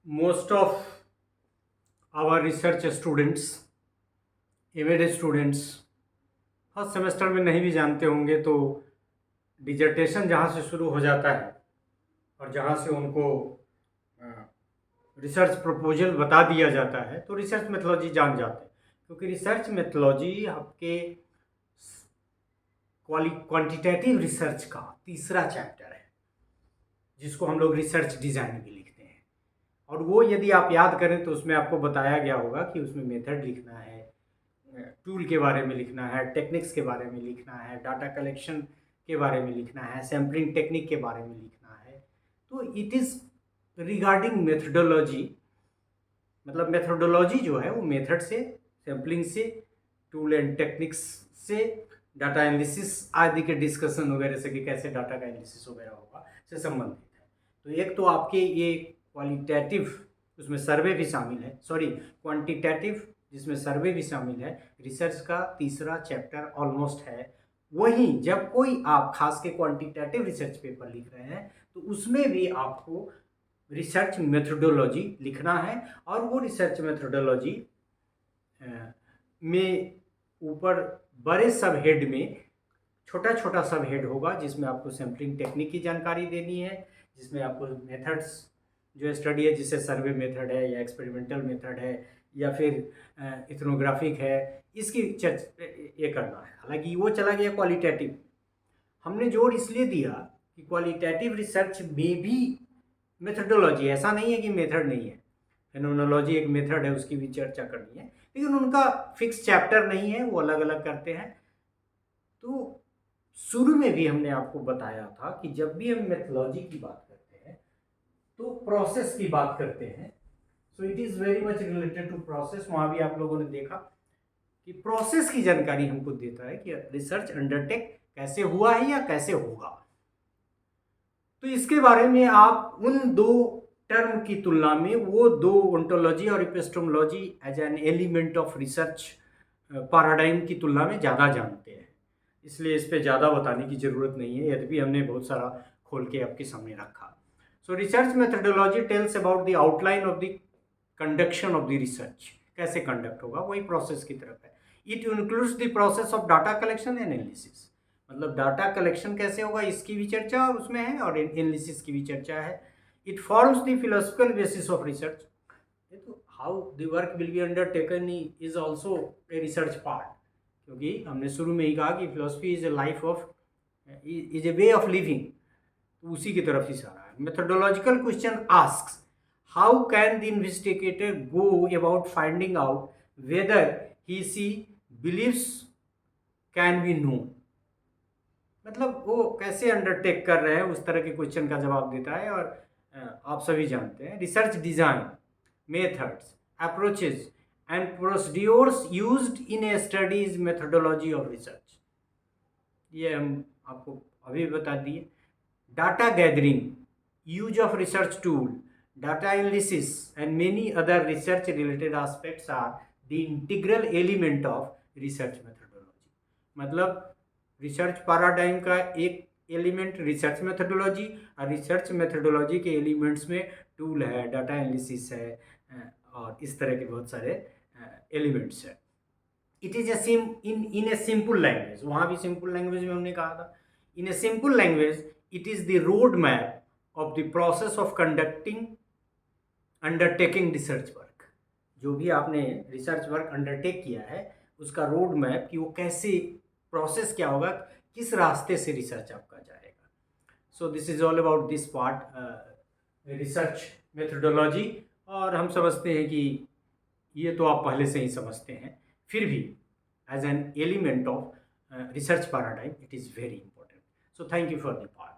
Most of our research students, MEd students first semester में नहीं भी जानते होंगे तो डिजर्टेशन जहाँ से शुरू हो जाता है और जहाँ से उनको रिसर्च प्रपोजल बता दिया जाता है तो रिसर्च मेथोलॉजी जान जाते हैं, क्योंकि रिसर्च मेथोलॉजी आपके क्वांटिटेटिव रिसर्च का तीसरा चैप्टर है, जिसको हम लोग रिसर्च डिज़ाइन भी लिखते हैं। और वो यदि आप याद करें तो उसमें आपको बताया गया होगा कि उसमें मेथड लिखना है, टूल के बारे में लिखना है, टेक्निक्स के बारे में लिखना है, डाटा कलेक्शन के बारे में लिखना है, सैम्पलिंग टेक्निक के बारे में लिखना है। तो इट इज़ रिगार्डिंग मेथडोलॉजी, मतलब मेथडोलॉजी जो है वो मेथड से, सैम्पलिंग से, टूल एंड टेक्निक्स से, डाटा एनालिसिस आदि के डिस्कशन वगैरह से कि कैसे डाटा का एनालिसिस वगैरह होगा से संबंधित है। तो एक तो आपके ये क्वालिटेटिव, उसमें सर्वे भी शामिल है, क्वांटिटेटिव जिसमें सर्वे भी शामिल है, रिसर्च का तीसरा चैप्टर ऑलमोस्ट है। वहीं जब कोई आप खास के क्वांटिटेटिव रिसर्च पेपर लिख रहे हैं तो उसमें भी आपको रिसर्च मेथडोलॉजी लिखना है, और वो रिसर्च मेथडोलॉजी में ऊपर बड़े सब हेड में छोटा छोटा सब हेड होगा, जिसमें आपको सैम्पलिंग टेक्निक की जानकारी देनी है, जिसमें आपको मेथड्स जो स्टडी है, जिससे सर्वे मेथड है या एक्सपेरिमेंटल मेथड है या फिर इथनोग्राफिक है, इसकी ये करना है। हालांकि वो चला गया क्वालिटेटिव। हमने जोर इसलिए दिया कि क्वालिटेटिव रिसर्च में भी मेथडोलॉजी, ऐसा नहीं है कि मेथड नहीं है, फेनोमेनोलॉजी एक मेथड है, उसकी भी चर्चा करनी है, लेकिन उनका फिक्स चैप्टर नहीं है, वो अलग अलग करते हैं। तो शुरू में भी हमने आपको बताया था कि जब भी हम मेथोलॉजी की बात करते हैं तो प्रोसेस की बात करते हैं। So it is very much related to process. वहाँ भी आप लोगों ने देखा कि प्रोसेस की जानकारी हमको देता है कि रिसर्च अंडरटेक कैसे हुआ है या कैसे होगा। तो इसके बारे में आप उन दो टर्म की तुलना में वो दो, ओंटोलॉजी और epistemology as an element of research paradigm की तुलना में ज़्यादा जानते हैं, इसलिए इस पर ज़्यादा बताने की ज़रूरत नहीं है, यद्यपि हमने बहुत सारा खोल के आपके सामने रखा। सो research methodology tells about the outline of the conduction of the research, कैसे कंडक्ट होगा, वही प्रोसेस की तरफ है। It includes the process of data collection and analysis, मतलब डाटा कलेक्शन कैसे होगा इसकी भी चर्चा उसमें है और एनालिसिस की भी चर्चा है। It forms the philosophical basis of research, तो how the work will be undertaken is also a research part, क्योंकि हमने शुरू में ही कहा कि philosophy is a life of, is a way of living, तो उसी की तरफ इशारा है। Methodological question asks how can the investigator go about finding out whether he she believes can be known, मतलब वो कैसे अंडरटेक कर रहे हैं, उस तरह के क्वेश्चन का जवाब देता है। और आप सभी जानते हैं research design, methods, approaches and procedures used in a study is methodology of research, ये हम आपको अभी बता दिए। Data gathering, use of research tool, data analysis and many other research related aspects are the integral element of research methodology, मतलब research paradigm का एक element research methodology, और रिसर्च मेथोडोलॉजी के एलिमेंट्स में टूल है, डाटा एनालिसिस है, और इस तरह के बहुत सारे एलिमेंट्स है। It is in a simple language, वहाँ भी सिंपल लैंग्वेज में हमने कहा था, in a simple language it is the road map of the process of undertaking research work, जो भी आपने रिसर्च वर्क अंडरटेक किया है उसका रोड मैप कि वो कैसे, प्रोसेस क्या होगा, किस रास्ते से रिसर्च आपका जाएगा। So this is all about this part research methodology. और हम समझते हैं कि ये तो आप पहले से ही समझते हैं, फिर भी as an element of research paradigm it is very important. So thank you for the part.